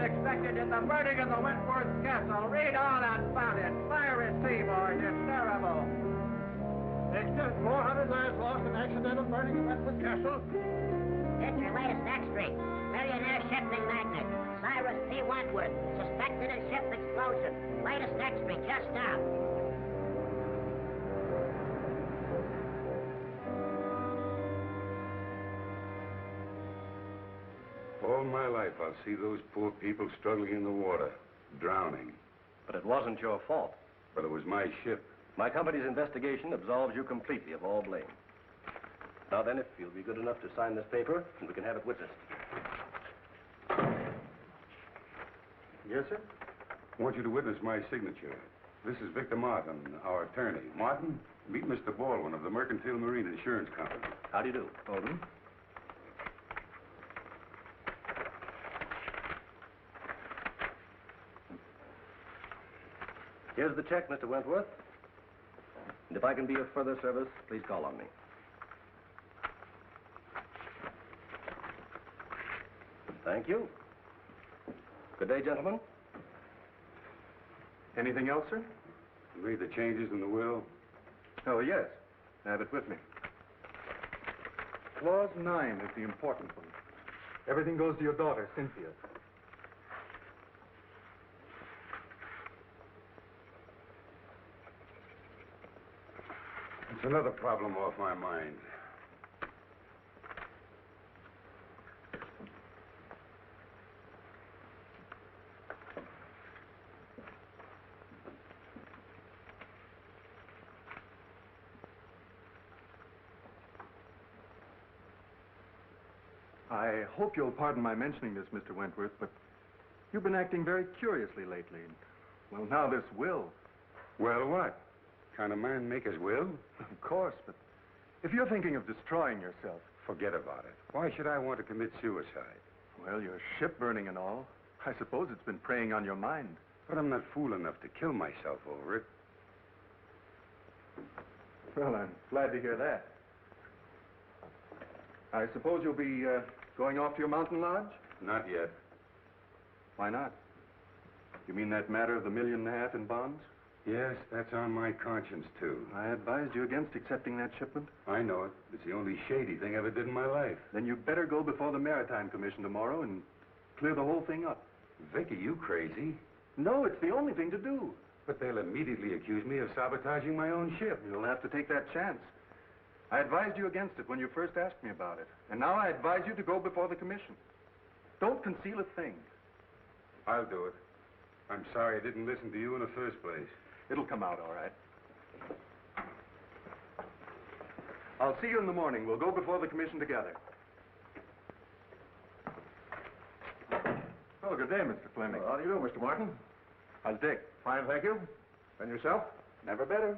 unexpected in the burning of the Wentworth Castle. Read all about it. Fire at sea, boys. It's terrible. Extra 400 lives lost in accidental burning of Wentworth Castle. It's your latest extra. Millionaire shipping magnate, Cyrus P. Wentworth, suspected in ship explosion. Latest extra, just now. All my life, I'll see those poor people struggling in the water, drowning. But it wasn't your fault. But it was my ship. My company's investigation absolves you completely of all blame. Now then, if you'll be good enough to sign this paper, we can have it witnessed. Yes, sir? I want you to witness my signature. This is Victor Martin, our attorney. Martin, meet Mr. Baldwin of the Mercantile Marine Insurance Company. How do you do? Baldwin? Here's the check, Mr. Wentworth. And if I can be of further service, please call on me. Thank you. Good day, gentlemen. Anything else, sir? You made the changes in the will? Oh, yes. I have it with me. Clause 9 is the important one. Everything goes to your daughter, Cynthia. It's another problem off my mind. I hope you'll pardon my mentioning this, Mr. Wentworth, but you've been acting very curiously lately. Well, now this will. Well, what? Kind of man make his will? Of course, but if you're thinking of destroying yourself... Forget about it. Why should I want to commit suicide? Well, your ship burning and all. I suppose it's been preying on your mind. But I'm not fool enough to kill myself over it. Well, I'm glad to hear that. I suppose you'll be going off to your mountain lodge? Not yet. Why not? You mean that matter of the $1.5 million in bonds? Yes, that's on my conscience, too. I advised you against accepting that shipment. I know it. It's the only shady thing I ever did in my life. Then you'd better go before the Maritime Commission tomorrow and clear the whole thing up. Vicky, you crazy? No, it's the only thing to do. But they'll immediately accuse me of sabotaging my own ship. You'll have to take that chance. I advised you against it when you first asked me about it. And now I advise you to go before the commission. Don't conceal a thing. I'll do it. I'm sorry I didn't listen to you in the first place. It'll come out all right. I'll see you in the morning. We'll go before the commission together. Oh, good day, Mr. Fleming. Well, how do you do, Mr. Martin? How's Dick? Fine, thank you. And yourself? Never better.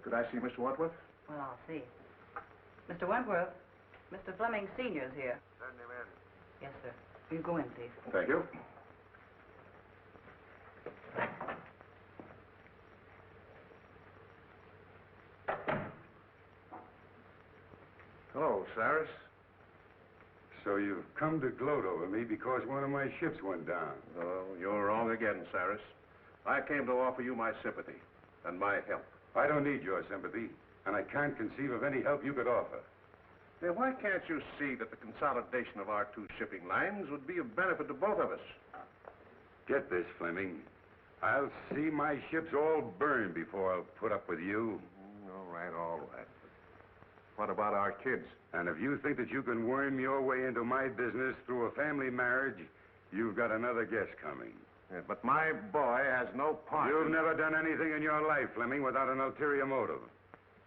Could I see Mr. Wentworth? Well, I'll see. Mr. Wentworth, Mr. Fleming Sr.'s here. Send him in. Yes, sir. You go in, please. Thank you. Hello, Cyrus. So you've come to gloat over me because one of my ships went down. Oh, you're wrong again, Cyrus. I came to offer you my sympathy and my help. I don't need your sympathy, and I can't conceive of any help you could offer. Now, why can't you see that the consolidation of our two shipping lines would be of benefit to both of us? Get this, Fleming. I'll see my ships all burned before I'll put up with you. All right, all right. What about our kids? And if you think that you can worm your way into my business through a family marriage, you've got another guess coming. Yeah, but my boy has no part. You've never done anything in your life, Fleming, without an ulterior motive.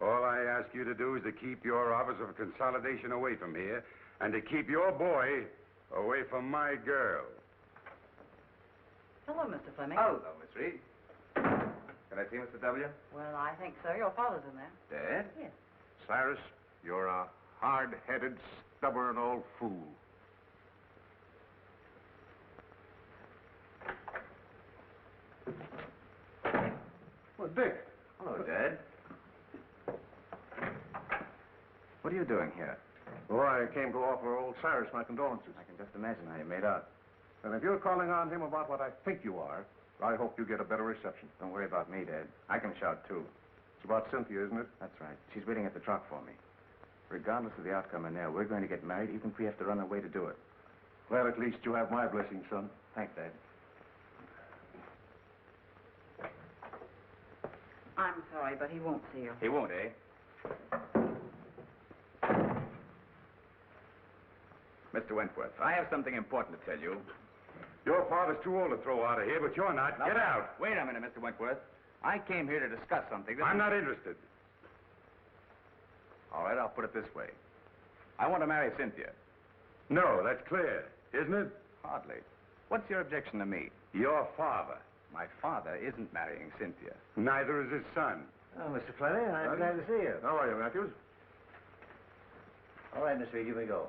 All I ask you to do is to keep your Office of Consolidation away from here, and to keep your boy away from my girl. Hello, Mr. Fleming. Hello, Miss Reed. Can I see Mr. W.? Well, I think so. Your father's in there. Dad? Yes. Cyrus, you're a hard-headed, stubborn old fool. Well, Dick. Hello, Dad. What are you doing here? Oh, I came to offer old Cyrus my condolences. I can just imagine how you made out. And if you're calling on him about what I think you are, I hope you get a better reception. Don't worry about me, Dad. I can shout, too. It's about Cynthia, isn't it? That's right. She's waiting at the truck for me. Regardless of the outcome in there, we're going to get married even if we have to run away to do it. Well, at least you have my blessing, son. Thanks, Dad. I'm sorry, but he won't see you. He won't, eh? Mr. Wentworth, I have something important to tell you. Your father's too old to throw out of here, but you're not. Get out. Wait a minute, Mr. Wentworth. I came here to discuss something. I'm not interested. All right, I'll put it this way. I want to marry Cynthia. No, that's clear, isn't it? Hardly. What's your objection to me? Your father. My father isn't marrying Cynthia. Neither is his son. Oh, Mr. Fleming, I'm glad to see you. How are you, Matthews? All right, Miss Reed, you may go.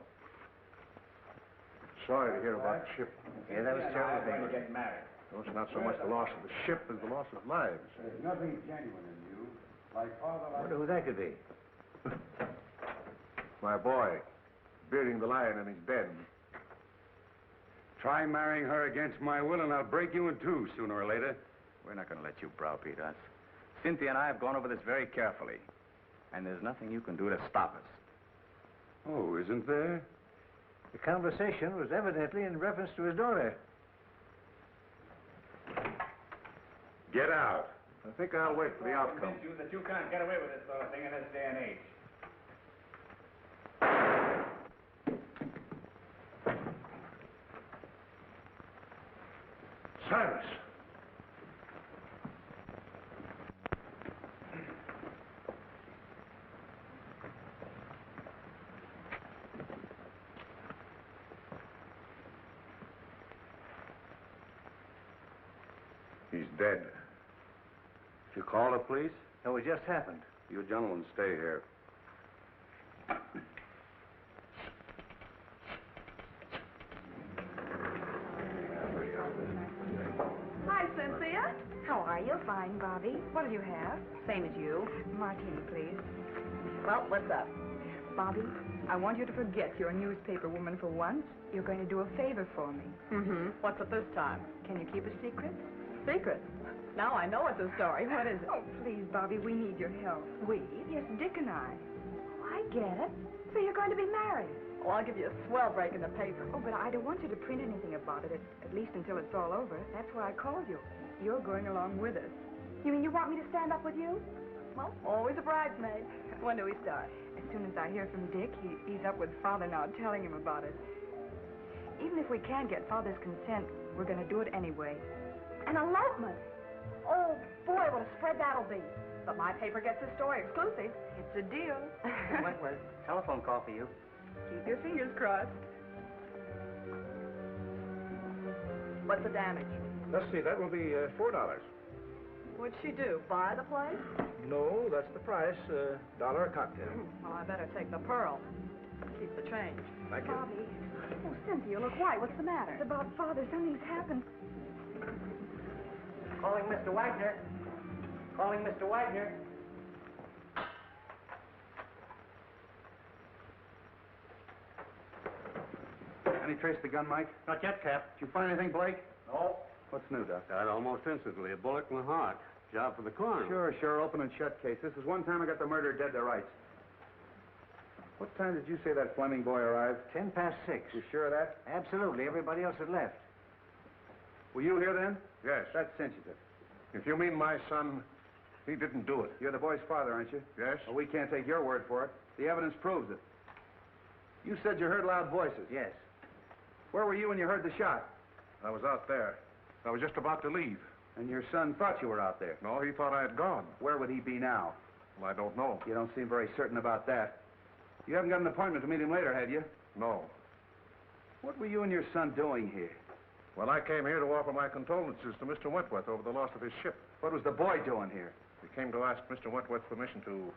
Sorry to hear about the ship. Yeah, that was terrible thing. get married. No, it's not so much the loss of the ship as the loss of lives. There's nothing genuine in you. Like father, I wonder who that could be. My boy, bearding the lion in his den. Try marrying her against my will, and I'll break you in two sooner or later. We're not going to let you browbeat us. Cynthia and I have gone over this very carefully. And there's nothing you can do to stop us. Oh, isn't there? The conversation was evidently in reference to his daughter. Get out. I think I'll wait for the outcome. You that you can't get away with this sort of thing in this day and age. Cyrus! He's dead. Did you call the police? No, it just happened. You gentlemen stay here. Hi, Cynthia. How are you? Fine, Bobby. What do you have? Same as you. Martini, please. Well, what's up? Bobby, I want you to forget you're a newspaper woman for once. You're going to do a favor for me. Mm-hmm. What's it this time? Can you keep a secret? Secret. Now I know it's a story. What is it? Oh, please, Bobby, we need your help. We? Yes, Dick and I. Oh, I get it. So you're going to be married. Well, I'll give you a swell break in the paper. Oh, but I don't want you to print anything about it, at least until it's all over. That's why I called you. You're going along with us. You mean you want me to stand up with you? Well, always a bridesmaid. When do we start? As soon as I hear from Dick, he's up with Father now, telling him about it. Even if we can't get Father's consent, we're going to do it anyway. An elopement. Oh, boy, what a spread that'll be. But my paper gets the story exclusive. It's a deal. Wentworth, telephone call for you. Keep your fingers crossed. What's the damage? Let's see, that will be $4. What'd she do? Buy the place? No, that's the price. $1 a cocktail. Well, I better take the pearl. Keep the change. Thank you. Bobby. Oh, Cynthia, look white. What's the matter? It's about Father. Something's happened. Calling Mr. Wagner. Calling Mr. Wagner. Any trace of the gun, Mike? Not yet, Cap. Did you find anything, Blake? No. What's new, Doc? Died almost instantly. A bullet in the heart. Job for the coroner. Sure. Open and shut case. This is one time I got the murderer dead to rights. What time did you say that Fleming boy arrived? 6:10. You sure of that? Absolutely. Everybody else had left. Were you here then? Yes. That cinches it. If you mean my son, he didn't do it. You're the boy's father, aren't you? Yes? Well, we can't take your word for it. The evidence proves it. You said you heard loud voices. Yes. Where were you when you heard the shot? I was out there. I was just about to leave. And your son thought you were out there. No, he thought I had gone. Where would he be now? Well, I don't know. You don't seem very certain about that. You haven't got an appointment to meet him later, have you? No. What were you and your son doing here? Well, I came here to offer my condolences to Mr. Wentworth over the loss of his ship. What was the boy doing here? He came to ask Mr. Wentworth's permission to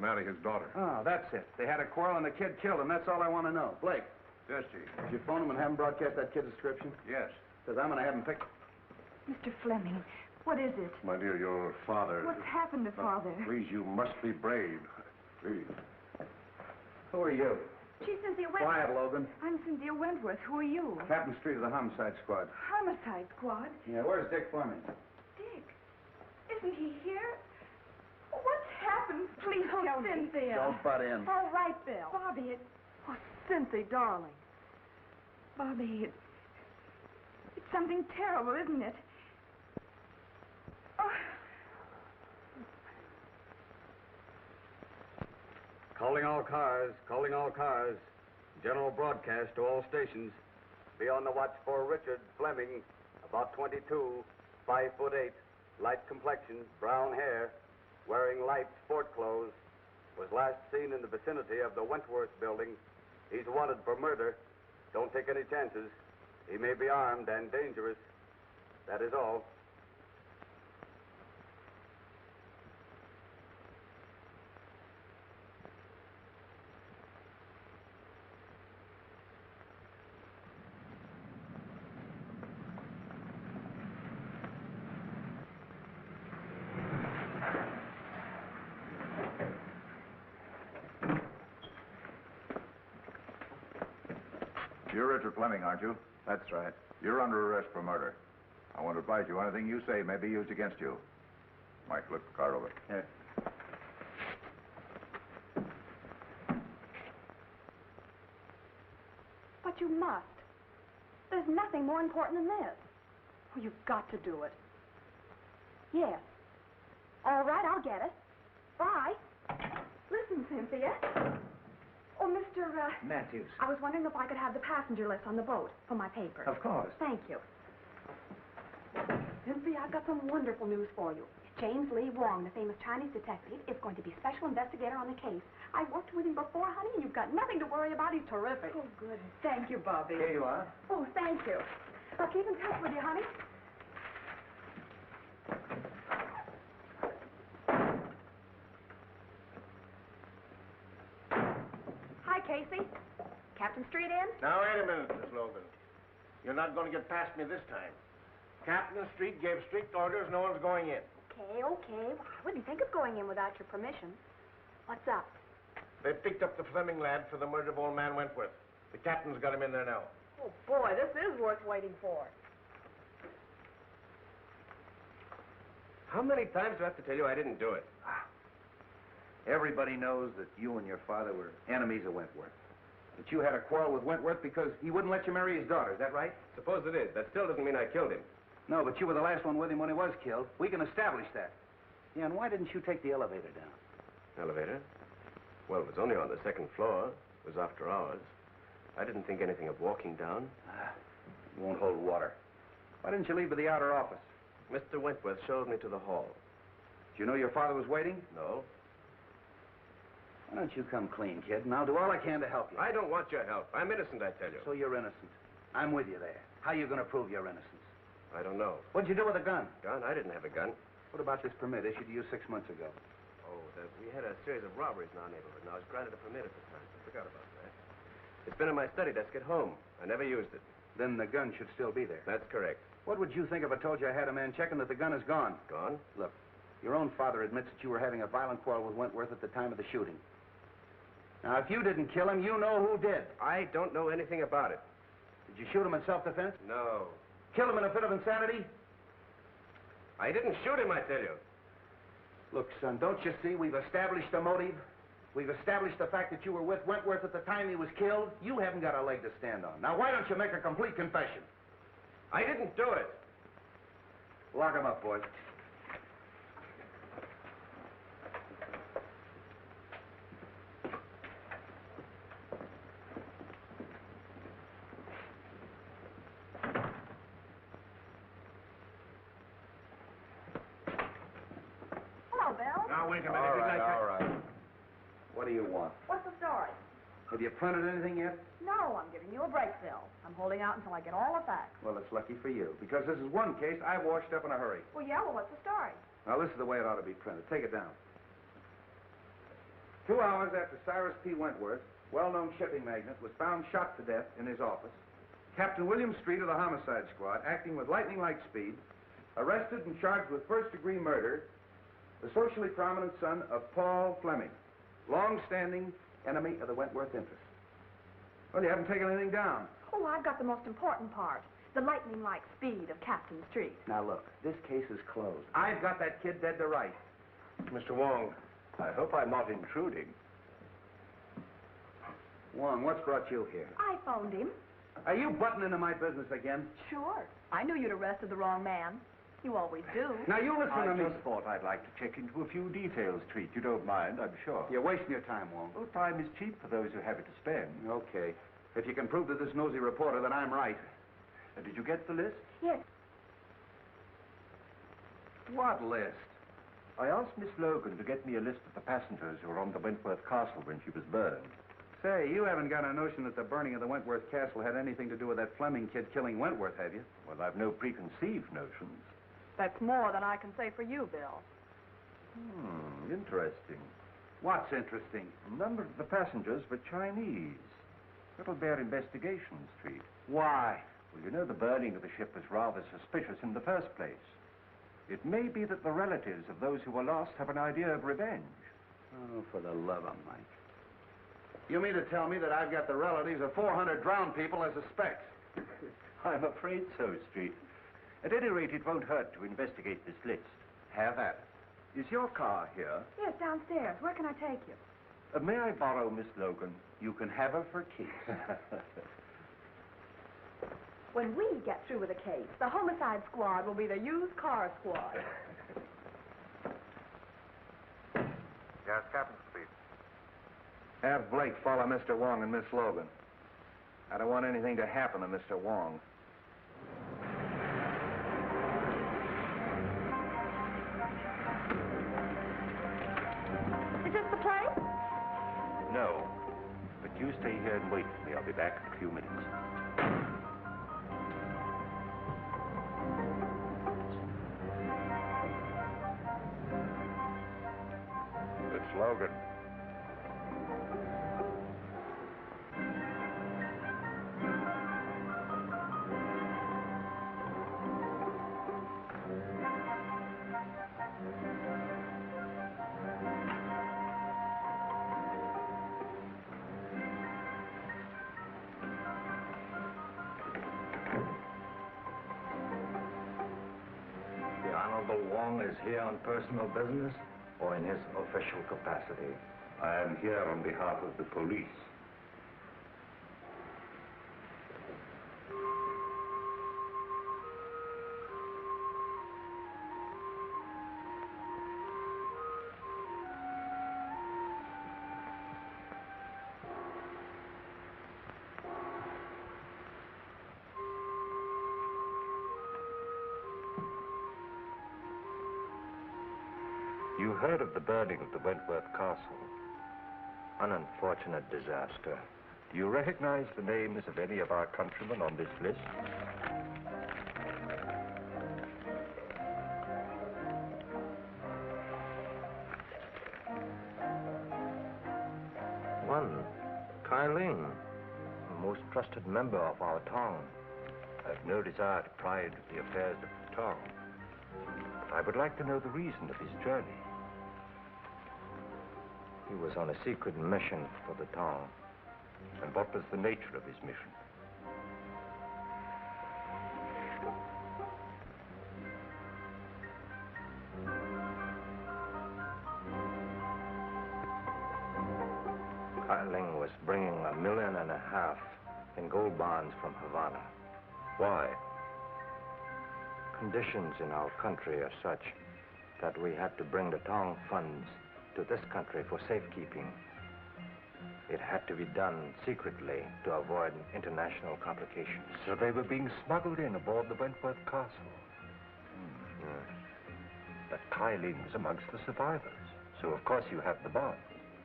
marry his daughter. Oh, that's it. They had a quarrel and the kid killed him. That's all I want to know. Blake, Yes, Chief. did you phone him and have him broadcast that kid's description? Yes. Because I'm going to have him picked. Mr. Fleming, what is it? My dear, your father... What's happened to Father? Please, you must be brave. Please. Who are you? She's Cynthia Wentworth. Quiet, Logan. I'm Cynthia Wentworth. Who are you? Captain Street of the Homicide Squad. Homicide Squad? Yeah, where's Dick Fleming? Dick? Isn't he here? What's happened? Please tell me. Cynthia. Don't butt in. All right, Bill. Bobby, Oh, Cynthia, darling. Bobby, it's something terrible, isn't it? Oh. Calling all cars, calling all cars. General broadcast to all stations. Be on the watch for Richard Fleming, about 22, 5'8", light complexion, brown hair, wearing light sport clothes. Was last seen in the vicinity of the Wentworth building. He's wanted for murder. Don't take any chances. He may be armed and dangerous. That is all. You're Richard Fleming, aren't you? That's right. You're under arrest for murder. I want to advise you anything you say may be used against you. Mike, look the car over. Here. But you must. There's nothing more important than this. Oh, you've got to do it. Yes. All right, I'll get it. Bye. Listen, Cynthia. Oh, Mr. Matthews. I was wondering if I could have the passenger list on the boat for my paper. Of course. Thank you. Cynthia, I've got some wonderful news for you. James Lee Wong, the famous Chinese detective, is going to be special investigator on the case. I worked with him before, honey, and you've got nothing to worry about. He's terrific. Oh, good. Thank you, Bobby. Here you are. Oh, thank you. I'll keep in touch with you, honey. Hi, Casey. Captain Street in? Now, wait a minute, Miss Logan. You're not going to get past me this time. Captain Street gave strict orders, no one's going in. Okay. Well, I wouldn't think of going in without your permission. What's up? They picked up the Fleming lad for the murder of old man Wentworth. The captain's got him in there now. Oh, boy, this is worth waiting for. How many times do I have to tell you I didn't do it? Everybody knows that you and your father were enemies of Wentworth. That you had a quarrel with Wentworth because he wouldn't let you marry his daughter. Is that right? Suppose it is. That still doesn't mean I killed him. No, but you were the last one with him when he was killed. We can establish that. Yeah, and why didn't you take the elevator down? Elevator? Well, it was only on the second floor. It was after hours. I didn't think anything of walking down. It won't hold water. Why didn't you leave for the outer office? Mr. Wentworth showed me to the hall. Did you know your father was waiting? No. Why don't you come clean, kid, and I'll do all I can to help you. I don't want your help. I'm innocent, I tell you. So you're innocent. I'm with you there. How are you going to prove your innocence? I don't know. What'd you do with the gun? Gun? I didn't have a gun. What about this permit issued to you 6 months ago? Oh, we had a series of robberies in our neighborhood, and I was granted a permit at the time. I forgot about that. It's been in my study desk at home. I never used it. Then the gun should still be there. That's correct. What would you think if I told you I had a man checking that the gun is gone? Gone? Look, your own father admits that you were having a violent quarrel with Wentworth at the time of the shooting. Now, if you didn't kill him, you know who did. I don't know anything about it. Did you shoot him in self-defense? No. Kill him in a fit of insanity? I didn't shoot him, I tell you. Look, son, don't you see we've established a motive? We've established the fact that you were with Wentworth at the time he was killed. You haven't got a leg to stand on. Now, why don't you make a complete confession? I didn't do it. Lock him up, boys. Hello, Bill. Now, wait a minute. All right. What do you want? What's the story? Have you printed anything yet? No, I'm giving you a break, Bill. I'm holding out until I get all the facts. Well, it's lucky for you, because this is one case I washed up in a hurry. Well, what's the story? Now, this is the way it ought to be printed. Take it down. 2 hours after Cyrus P. Wentworth, well-known shipping magnate, was found shot to death in his office, Captain William Street of the Homicide Squad, acting with lightning-like speed, arrested and charged with first-degree murder the socially prominent son of Paul Fleming, long-standing enemy of the Wentworth interest. Well, you haven't taken anything down. Oh, I've got the most important part. The lightning-like speed of Captain Street. Now, look, this case is closed. I've got that kid dead to rights. Mr. Wong, I hope I'm not intruding. Wong, what's brought you here? I phoned him. Are you butting into my business again? Sure. I knew you'd arrested the wrong man. You always do. Now, you listen to me. I just thought I'd like to check into a few details, Treat. You don't mind, I'm sure. You're wasting your time, Wong. Well, time is cheap for those who have it to spend. Okay. If you can prove to this nosy reporter that I'm right. Did you get the list? Yes. What list? I asked Miss Logan to get me a list of the passengers who were on the Wentworth Castle when she was burned. Say, you haven't got a notion that the burning of the Wentworth Castle had anything to do with that Fleming kid killing Wentworth, have you? Well, I've no preconceived notions. That's more than I can say for you, Bill. Interesting. What's interesting? A number of the passengers were Chinese. That'll bear investigation, Street. Why? Well, you know the burning of the ship was rather suspicious in the first place. It may be that the relatives of those who were lost have an idea of revenge. Oh, for the love of Mike. You mean to tell me that I've got the relatives of 400 drowned people as suspects? I'm afraid so, Street. At any rate, it won't hurt to investigate this list. Have at it. Is your car here? Yes, downstairs. Where can I take you? May I borrow Miss Logan? You can have her for keeps. When we get through with the case, the homicide squad will be the used car squad. Yes, Captain Street. Have Blake follow Mr. Wong and Miss Logan. I don't want anything to happen to Mr. Wong. Is this the place? No. But you stay here and wait for me. I'll be back in a few minutes. It's Logan. The Honorable Wong is here on personal business or in his official capacity? I am here on behalf of the police. You heard of the burning of the Wentworth Castle. An unfortunate disaster. Do you recognize the names of any of our countrymen on this list? One, Kai Ling, a most trusted member of our Tong. I've no desire to pry into the affairs of the Tong, but I would like to know the reason of his journey. He was on a secret mission for the Tong. And what was the nature of his mission? Kai Ling was bringing $1.5 million in gold bonds from Havana. Why? Conditions in our country are such that we had to bring the Tong funds to this country for safekeeping. It had to be done secretly to avoid international complications. So they were being smuggled in aboard the Wentworth Castle. Yes. But Kai Ling was amongst the survivors. So of course you have the bonds.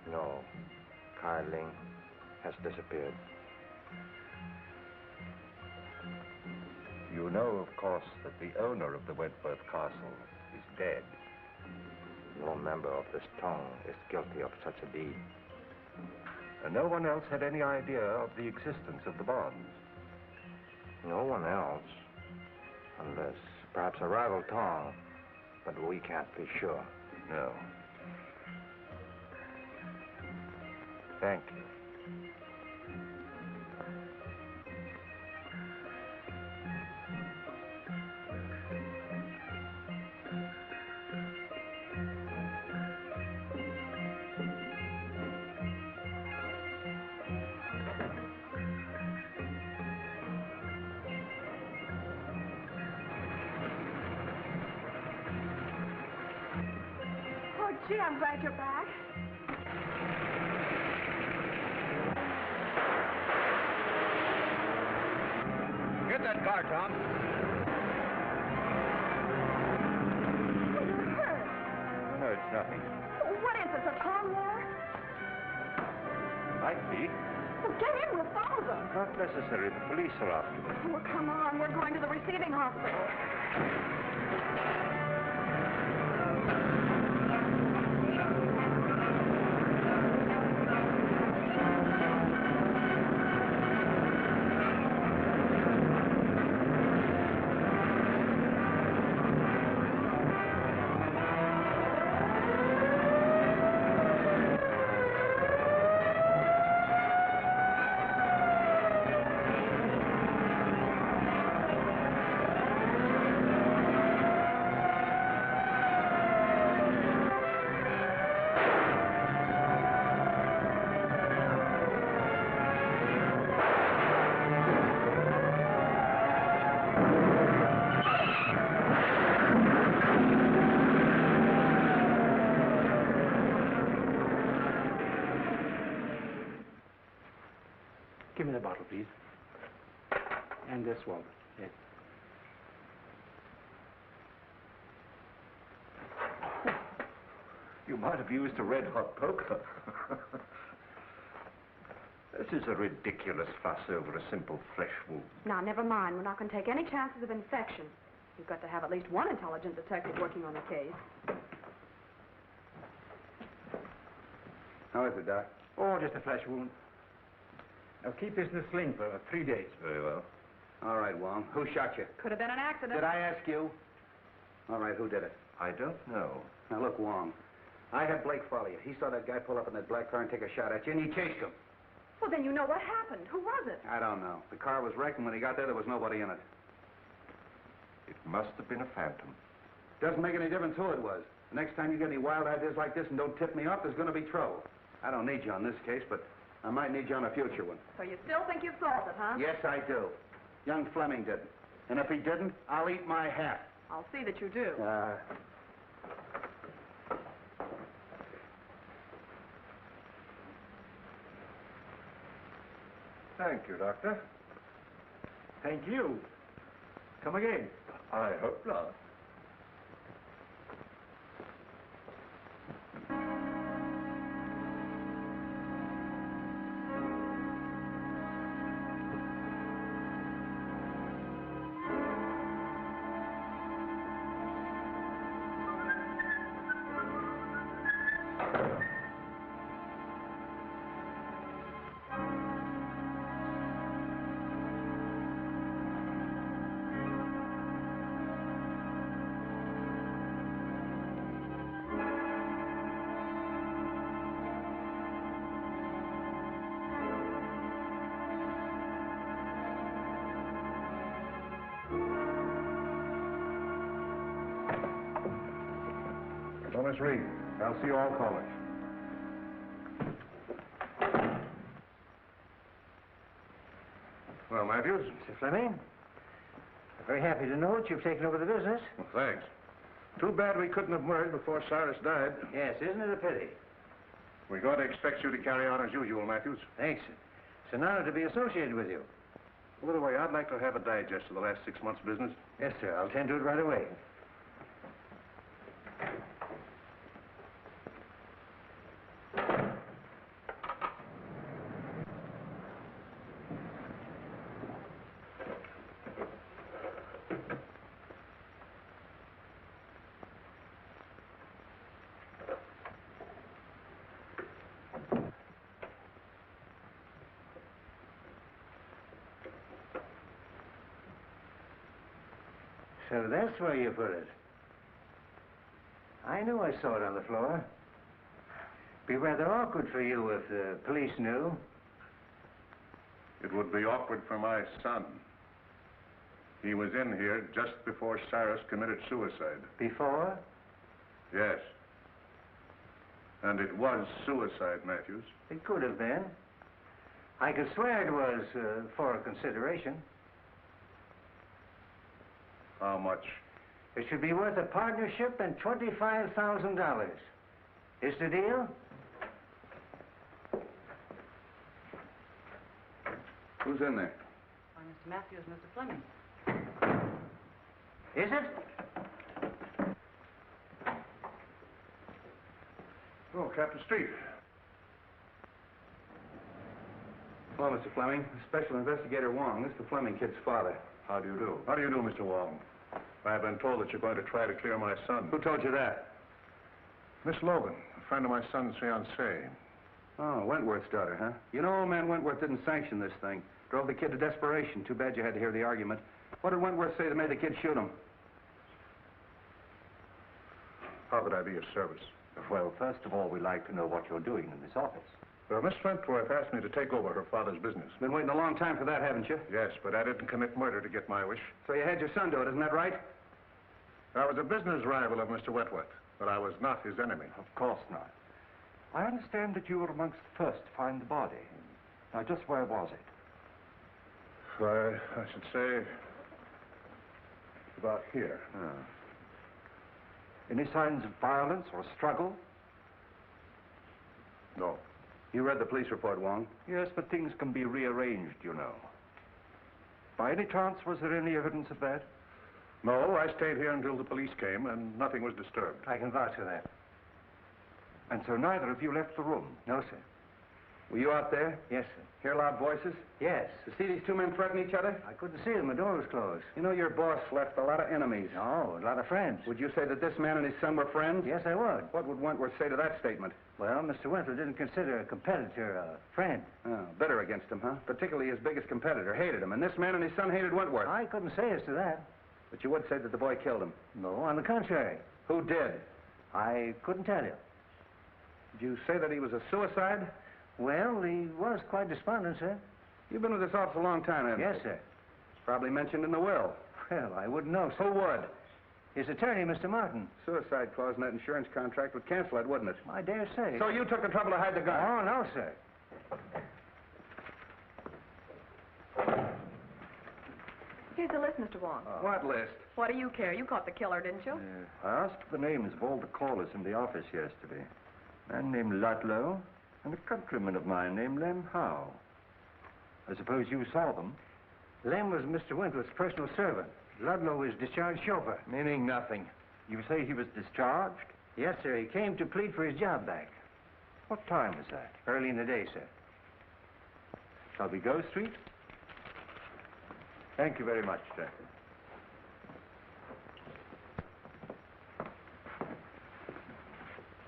No. Kai Ling has disappeared. You know, of course, that the owner of the Wentworth Castle is dead. No member of this Tong is guilty of such a deed. And no one else had any idea of the existence of the bonds? No one else. Unless perhaps a rival Tong. But we can't be sure. No. Thank you. Oh, gee, I'm glad you're back. Get that car, Tom. Oh, you're hurt. No, it's nothing. What is this, a car war? Might be. Well, get in with father. Not necessary. The police are after me. Oh, come on. We're going to the receiving hospital. Give me the bottle, please. And this, Walter. Yes. You might have used a red-hot poker. This is a ridiculous fuss over a simple flesh wound. Now, never mind. We're not going to take any chances of infection. You've got to have at least one intelligent detective working on the case. How is it, Doc? Oh, just a flesh wound. Now, keep this in a sling for 3 days. Very well. All right, Wong. Who shot you? Could have been an accident. Did I ask you? All right, who did it? I don't know. Now, look, Wong. I had Blake follow you. He saw that guy pull up in that black car and take a shot at you, and he chased him. Well, then you know what happened. Who was it? I don't know. The car was wrecked, and when he got there was nobody in it. It must have been a phantom. Doesn't make any difference who it was. The next time you get any wild ideas like this and don't tip me off, there's going to be trouble. I don't need you on this case, but I might need you on a future one. So you still think you've solved it, huh? Yes, I do. Young Fleming didn't. And if he didn't, I'll eat my hat. I'll see that you do. Thank you, Doctor. Thank you. Come again. I hope not. Thomas Reed, I'll see all callers. Well, Matthews? Mr. Fleming, I'm very happy to know that you've taken over the business. Well, thanks. Too bad we couldn't have merged before Cyrus died. Yes, isn't it a pity? We're going to expect you to carry on as usual, Matthews. Thanks. It's an honor to be associated with you. By the way, I'd like to have a digest of the last 6 months' business. Yes, sir. I'll tend to it right away. So that's where you put it. I knew I saw it on the floor. Be rather awkward for you if the police knew. It would be awkward for my son. He was in here just before Cyrus committed suicide. Before? Yes. And it was suicide, Matthews. It could have been. I could swear it was for a consideration. How much? It should be worth a partnership and $25,000. Is the deal? Who's in there? Why, Mr. Matthews, Mr. Fleming. Is it? Oh, Captain Street. Hello, Mr. Fleming. Special Investigator Wong. This is the Fleming kid's father. How do you do? How do you do, Mr. Wong? I've been told that you're going to try to clear my son. Who told you that? Miss Logan, a friend of my son's fiancée. Oh, Wentworth's daughter, huh? You know, old man Wentworth didn't sanction this thing. Drove the kid to desperation. Too bad you had to hear the argument. What did Wentworth say that made the kid shoot him? How could I be of service? Well, first of all, we'd like to know what you're doing in this office. Well, Miss Wentworth asked me to take over her father's business. Been waiting a long time for that, haven't you? Yes, but I didn't commit murder to get my wish. So you had your son do it, isn't that right? I was a business rival of Mr. Wentworth, but I was not his enemy. Of course not. I understand that you were amongst the first to find the body. Now, just where was it? I should say about here. Oh. Any signs of violence or struggle? No. You read the police report, Wong? Yes, but things can be rearranged, you know. By any chance, was there any evidence of that? No, I stayed here until the police came, and nothing was disturbed. I can vouch for that. And so neither of you left the room? No, sir. Were you out there? Yes, sir. Hear loud voices? Yes. You see these two men threaten each other? I couldn't see them. The door was closed. You know, your boss left a lot of enemies. Oh, a lot of friends. Would you say that this man and his son were friends? Yes, I would. What would Wentworth say to that statement? Well, Mr. Wentworth didn't consider a competitor a friend. Oh, bitter against him, huh? Particularly his biggest competitor. Hated him. And this man and his son hated Wentworth. I couldn't say as to that. But you would say that the boy killed him. No, on the contrary. Who did? I couldn't tell you. Did you say that he was a suicide? Well, he was quite despondent, sir. You've been with this office a long time, haven't you? Yes, sir. It's probably mentioned in the will. Well, I wouldn't know, sir. Who would? His attorney, Mr. Martin. Suicide clause in that insurance contract would cancel it, wouldn't it? I dare say. So you took the trouble to hide the gun? Oh, no, sir. Here's the list, Mr. Wong. What list? What do you care? You caught the killer, didn't you? I asked for the names of all the callers in the office yesterday. A man named Ludlow and a countryman of mine named Lem Howe. I suppose you saw them. Lem was Mr. Wentworth's personal servant. Ludlow was discharged chauffeur. Meaning nothing. You say he was discharged? Yes, sir. He came to plead for his job back. What time was that? Early in the day, sir. Shall we go, Street? Thank you very much, sir.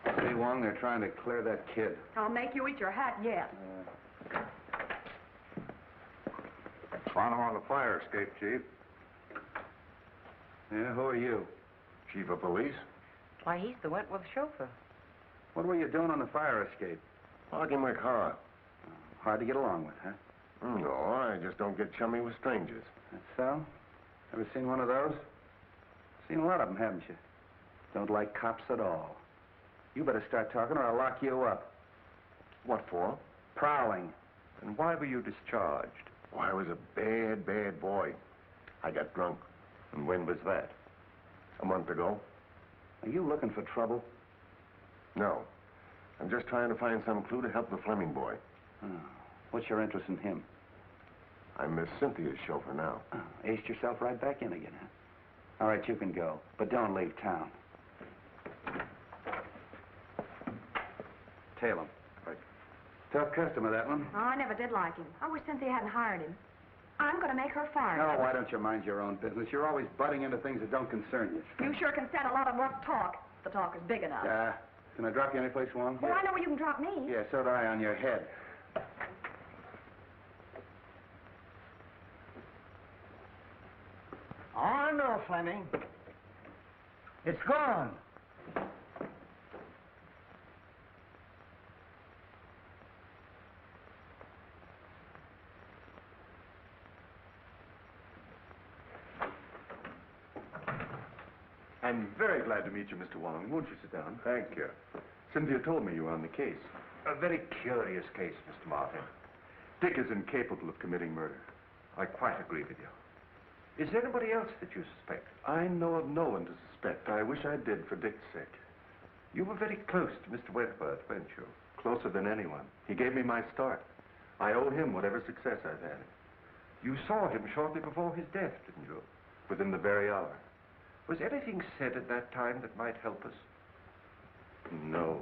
See, Wong, they're trying to clear that kid. I'll make you eat your hat yet. Found him on the fire escape, Chief. Yeah, who are you? Chief of police? Why, he's the Wentworth chauffeur. What were you doing on the fire escape? Parking my car. Hard to get along with, huh? No, I just don't get chummy with strangers. That's so? Ever seen one of those? Seen a lot of them, haven't you? Don't like cops at all. You better start talking or I'll lock you up. What for? Prowling. And why were you discharged? Oh, I was a bad, bad boy. I got drunk. And when was that? A month ago. Are you looking for trouble? No. I'm just trying to find some clue to help the Fleming boy. Oh. What's your interest in him? I'm Miss Cynthia's chauffeur now. Oh, aced yourself right back in again, huh? All right, you can go, but don't leave town. Tail him. Right. Tough customer, that one. Oh, I never did like him. I wish Cynthia hadn't hired him. I'm going to make her fire No, him. why don't you mind your own business? You're always butting into things that don't concern you. You sure can stand a lot of rough talk. The talk is big enough. Can I drop you anyplace, Wong? Well, I know where you can drop me. Yeah, so do I on your head. Oh, no, Fleming. It's gone. I'm very glad to meet you, Mr. Wong. Won't you sit down? Thank you. Cynthia told me you were on the case. A very curious case, Mr. Martin. Dick is incapable of committing murder. I quite agree with you. Is there anybody else that you suspect? I know of no one to suspect. I wish I did for Dick's sake. You were very close to Mr. Wentworth, weren't you? Closer than anyone. He gave me my start. I owe him whatever success I've had. You saw him shortly before his death, didn't you? Within the very hour. Was anything said at that time that might help us? No.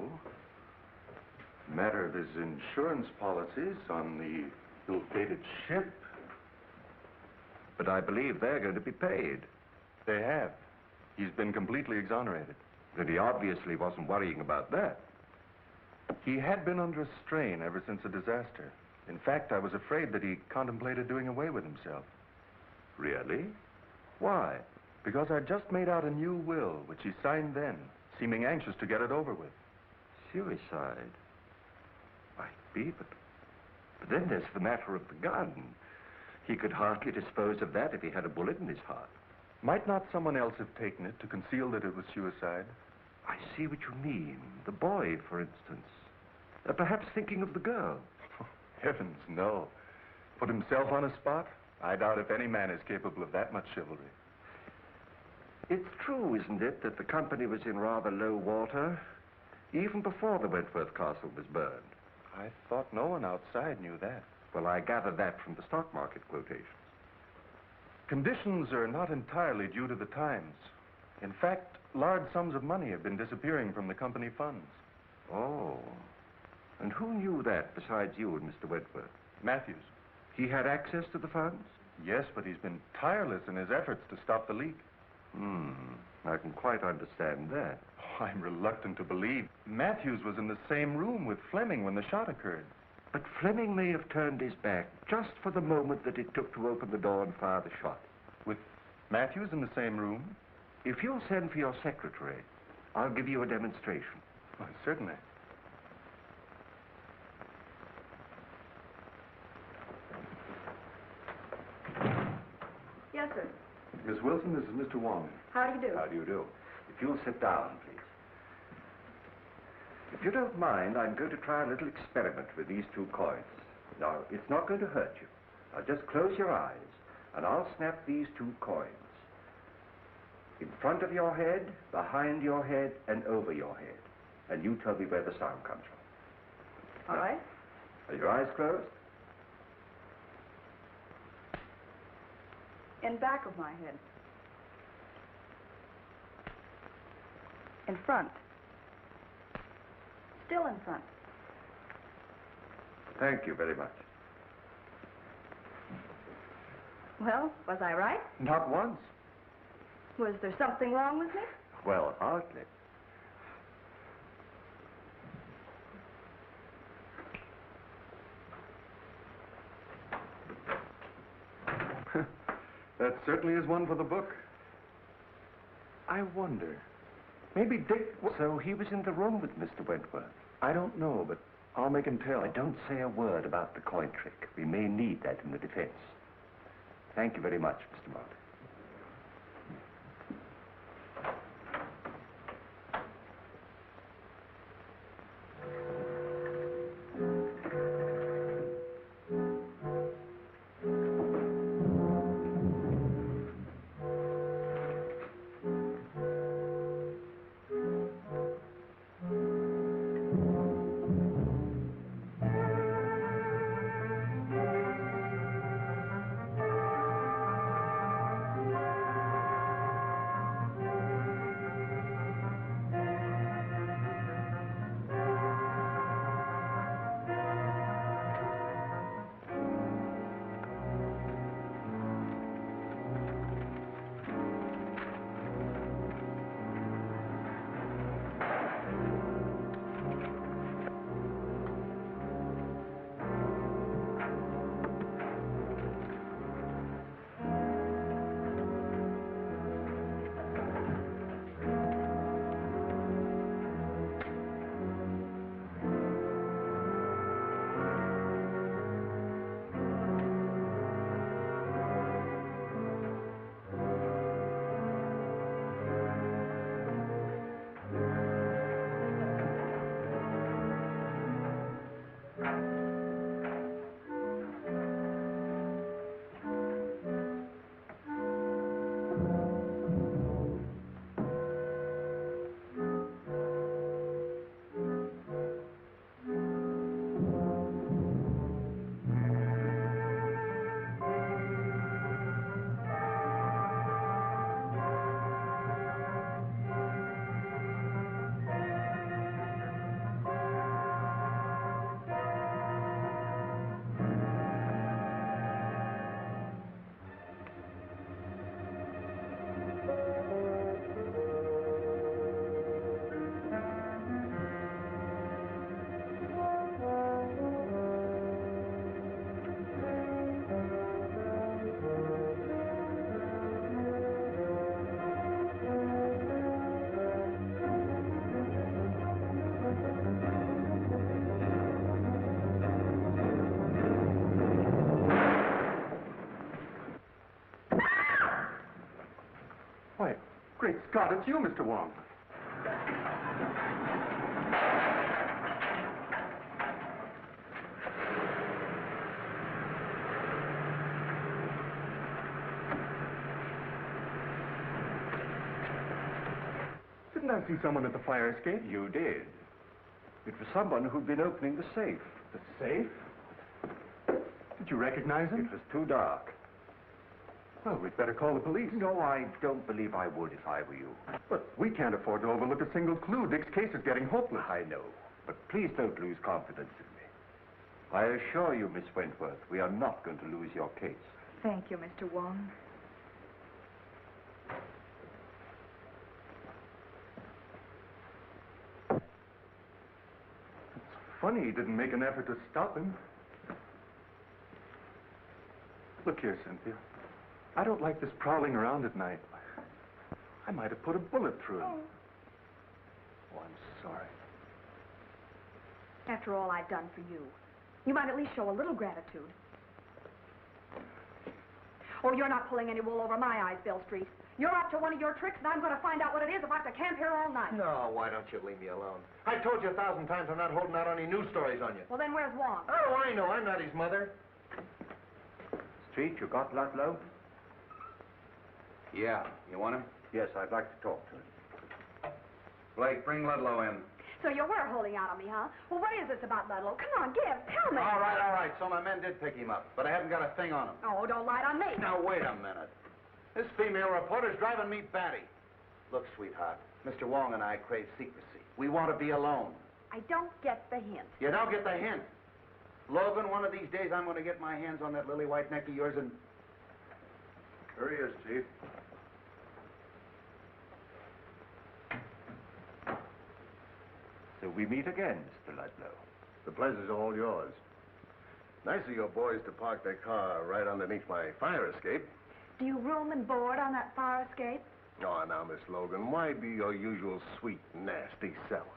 Matter of his insurance policies on the ill-fated ship. But I believe they're going to be paid. They have. He's been completely exonerated. Then he obviously wasn't worrying about that. He had been under a strain ever since the disaster. In fact, I was afraid that he contemplated doing away with himself. Really? Why? Because I'd just made out a new will, which he signed then, seeming anxious to get it over with. Suicide? Might be, but then there's the matter of the gun. He could hardly dispose of that if he had a bullet in his heart. Might not someone else have taken it to conceal that it was suicide? I see what you mean. The boy, for instance. Perhaps thinking of the girl. Heavens, no. Put himself on a spot? I doubt if any man is capable of that much chivalry. It's true, isn't it, that the company was in rather low water, even before the Wentworth Castle was burned? I thought no one outside knew that. Well, I gather that from the stock market quotations. Conditions are not entirely due to the times. In fact, large sums of money have been disappearing from the company funds. Oh. And who knew that besides you and Mr. Wentworth? Matthews. He had access to the funds? Yes, but he's been tireless in his efforts to stop the leak. I can quite understand that. Oh, I'm reluctant to believe. Matthews was in the same room with Fleming when the shot occurred. But Fleming may have turned his back just for the moment that it took to open the door and fire the shot. With Matthews in the same room? If you'll send for your secretary, I'll give you a demonstration. Oh, certainly. Yes, sir. Miss Wilson, this is Mr. Wong. How do you do? How do you do? If you'll sit down, please. If you don't mind, I'm going to try a little experiment with these two coins. Now, it's not going to hurt you. Now, just close your eyes, and I'll snap these two coins. In front of your head, behind your head, and over your head. And you tell me where the sound comes from. All right. Are your eyes closed? In back of my head. In front. Still in front. Thank you very much. Well, was I right? Not once. Was there something wrong with me? Well, hardly. That certainly is one for the book. I wonder. Maybe Dick... So he was in the room with Mr. Wentworth? I don't know, but I'll make him tell. Don't say a word about the coin trick. We may need that in the defense. Thank you very much, Mr. Martin. Scott, it's you, Mr. Wong. Didn't I see someone at the fire escape? You did. It was someone who'd been opening the safe. The safe? Did you recognize him? It was too dark. Well, we'd better call the police. No, I don't believe I would if I were you. But we can't afford to overlook a single clue. Dick's case is getting hopeless. I know, but please don't lose confidence in me. I assure you, Miss Wentworth, we are not going to lose your case. Thank you, Mr. Wong. Funny he didn't make an effort to stop him. Look here, Cynthia. I don't like this prowling around at night. I might have put a bullet through him. Oh, I'm sorry. After all I've done for you, you might at least show a little gratitude. Oh, you're not pulling any wool over my eyes, Bill Street. You're up to one of your tricks, and I'm going to find out what it is if I have to camp here all night. No, why don't you leave me alone? I told you 1,000 times I'm not holding out any news stories on you. Well, then where's Wong? Oh, I know. I'm not his mother. Street, you got Ludlow? Yeah. You want him? Yes, I'd like to talk to him. Blake, bring Ludlow in. So you were holding out on me, huh? Well, what is this about Ludlow? Come on, tell me. All right. So my men did pick him up, but I haven't got a thing on him. Oh, don't lie on me. Now, wait a minute. This female reporter's driving me batty. Look, sweetheart, Mr. Wong and I crave secrecy. We want to be alone. I don't get the hint. You don't get the hint. Logan, one of these days I'm going to get my hands on that lily white neck of yours and... Here he is, Chief. So we meet again, Mr. Ludlow. The pleasure's all yours. Nice of your boys to park their car right underneath my fire escape. Do you room and board on that fire escape? Oh, now, Miss Logan, why be your usual sweet, nasty self?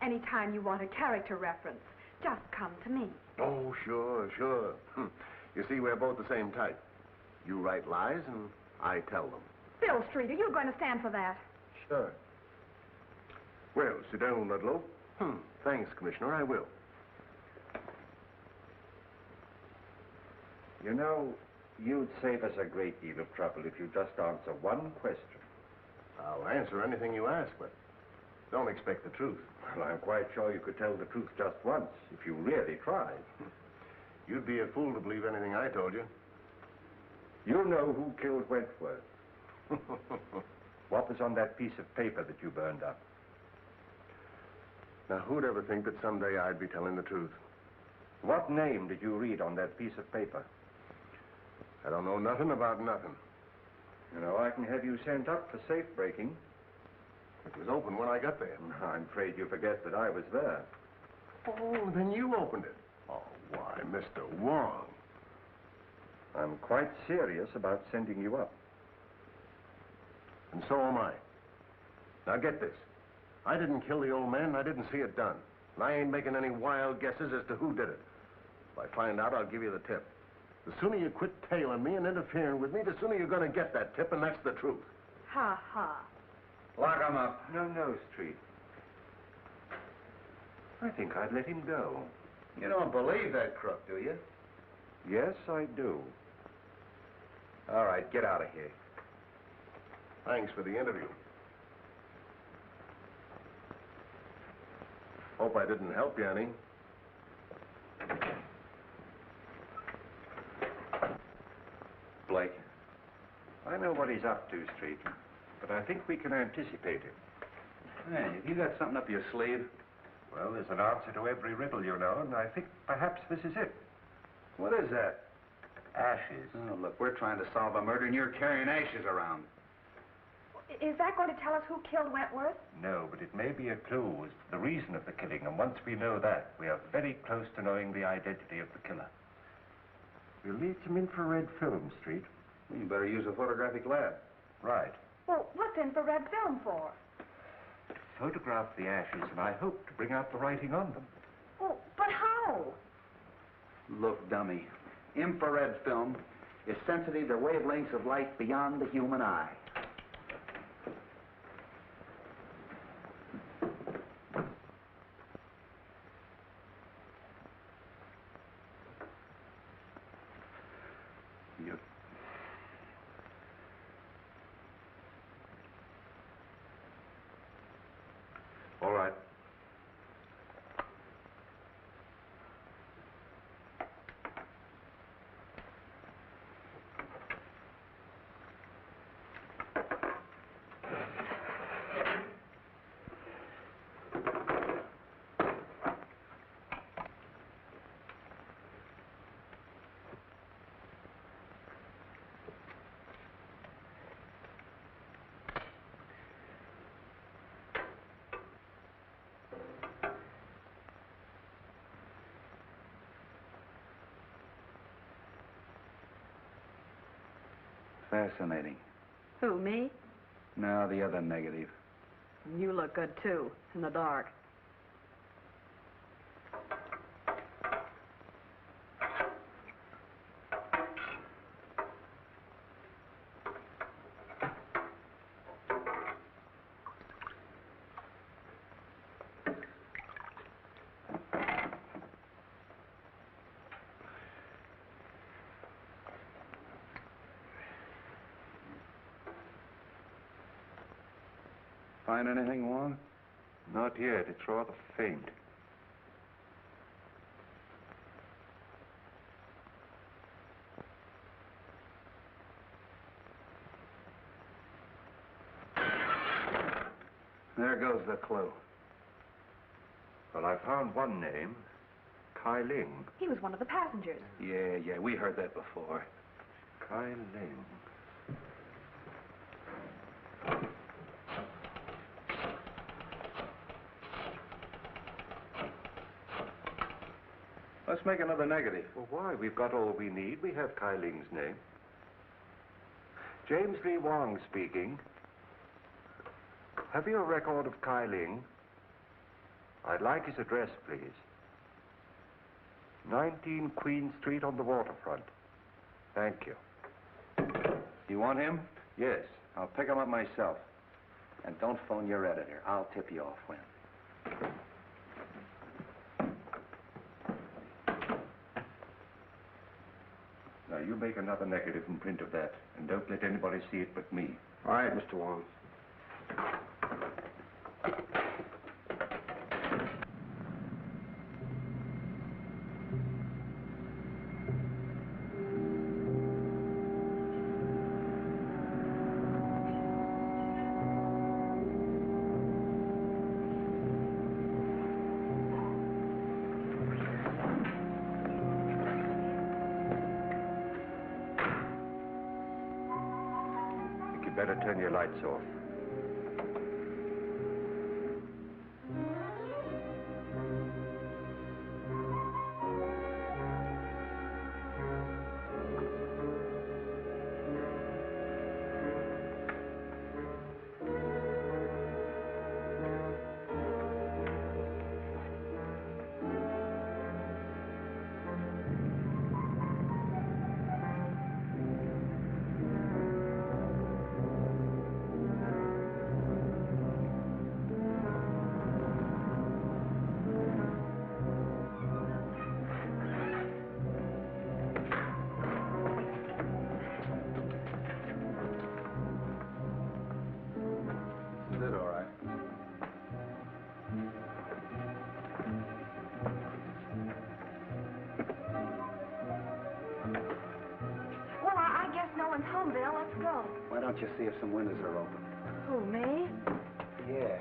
Anytime you want a character reference, just come to me. Oh, sure. You see, we're both the same type. You write lies, and I tell them. Bill Street, are you going to stand for that? Sure. Well, sit down, Ludlow. Thanks, Commissioner, I will. You know, you'd save us a great deal of trouble if you just answer one question. I'll answer anything you ask, but don't expect the truth. Well, I'm quite sure you could tell the truth just once, if you really tried. You'd be a fool to believe anything I told you. You know who killed Wentworth. What was on that piece of paper that you burned up? Now, who'd ever think that someday I'd be telling the truth? What name did you read on that piece of paper? I don't know nothing about nothing. You know, I can have you sent up for safe breaking. It was open when I got there. I'm afraid you forget that I was there. Oh, then you opened it. Oh, why, Mr. Wong. I'm quite serious about sending you up. And so am I. Now, get this. I didn't kill the old man, and I didn't see it done. And I ain't making any wild guesses as to who did it. If I find out, I'll give you the tip. The sooner you quit tailing me and interfering with me, the sooner you're going to get that tip, and that's the truth. Ha, ha. Lock him up. No, Street. I think I'd let him go. You don't believe that crook, do you? Yes, I do. All right, get out of here. Thanks for the interview. Hope I didn't help you any. Blake, I know what he's up to, Street, but I think we can anticipate it. Hey, you got something up your sleeve? Well, there's an answer to every riddle, you know, and I think perhaps this is it. What is that? Ashes. Oh, look, we're trying to solve a murder, and you're carrying ashes around. Is that going to tell us who killed Wentworth? No, but it may be a clue as to the reason of the killing, and once we know that, we are very close to knowing the identity of the killer. We'll need some infrared film, Street. You better use a photographic lab. Right. Well, what's infrared film for? To photograph the ashes, and I hope to bring out the writing on them. Oh, but how? Look, dummy, infrared film is sensitive to wavelengths of light beyond the human eye. fascinating. Who, me? No, the other negative. You look good, too, in the dark. Find anything, Wong? Not yet. It's rather faint. There goes the clue. Well, I found one name. Kai Ling. He was one of the passengers. Yeah, we heard that before. Kai Ling. Let's make another negative. Well, why? We've got all we need. We have Kai Ling's name. James Lee Wong speaking. Have you a record of Kai Ling? I'd like his address, please. 19 Queen Street on the waterfront. Thank you. You want him? Yes. I'll pick him up myself. And don't phone your editor. I'll tip you off when. Now, you make another negative and print of that, and don't let anybody see it but me. All right, Mr. Wong. Better turn your lights off. Let's go. Why don't you see if some windows are open? Who, me? Yeah.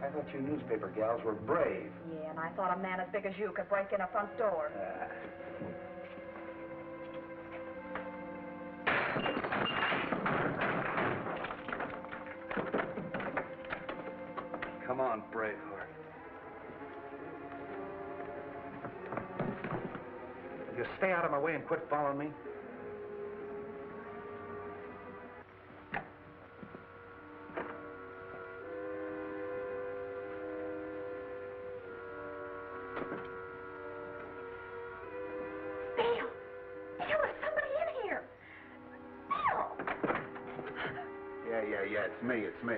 I thought you newspaper gals were brave. Yeah, and I thought a man as big as you could break in a front door. Come on, Braveheart. You stay out of my way and quit following me. Yeah, it's me.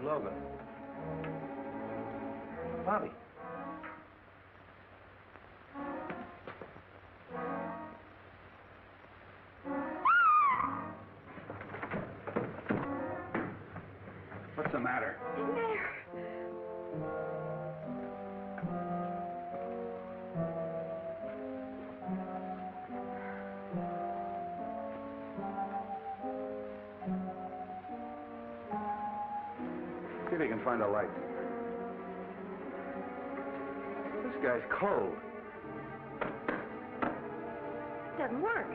Logan. Bobby. What's the matter? In there. See if you can find a light. This guy's cold. It doesn't work.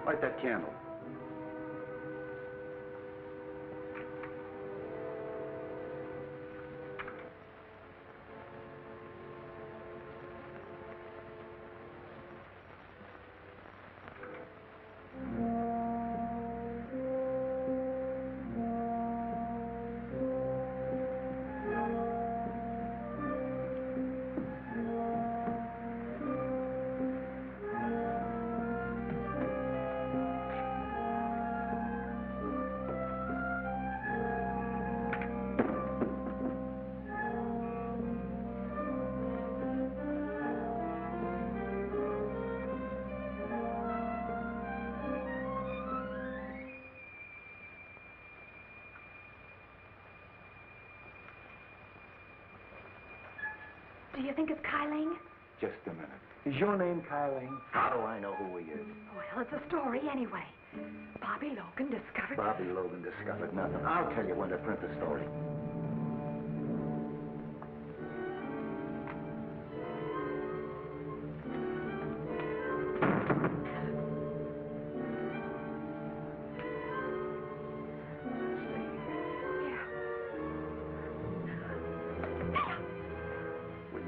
Light that candle. Do you think it's Kyling? Just a minute. Is your name Kyling? How do I know who he is? Well, it's a story anyway. Bobby Logan discovered... Bobby Logan discovered nothing. I'll tell you when to print the story.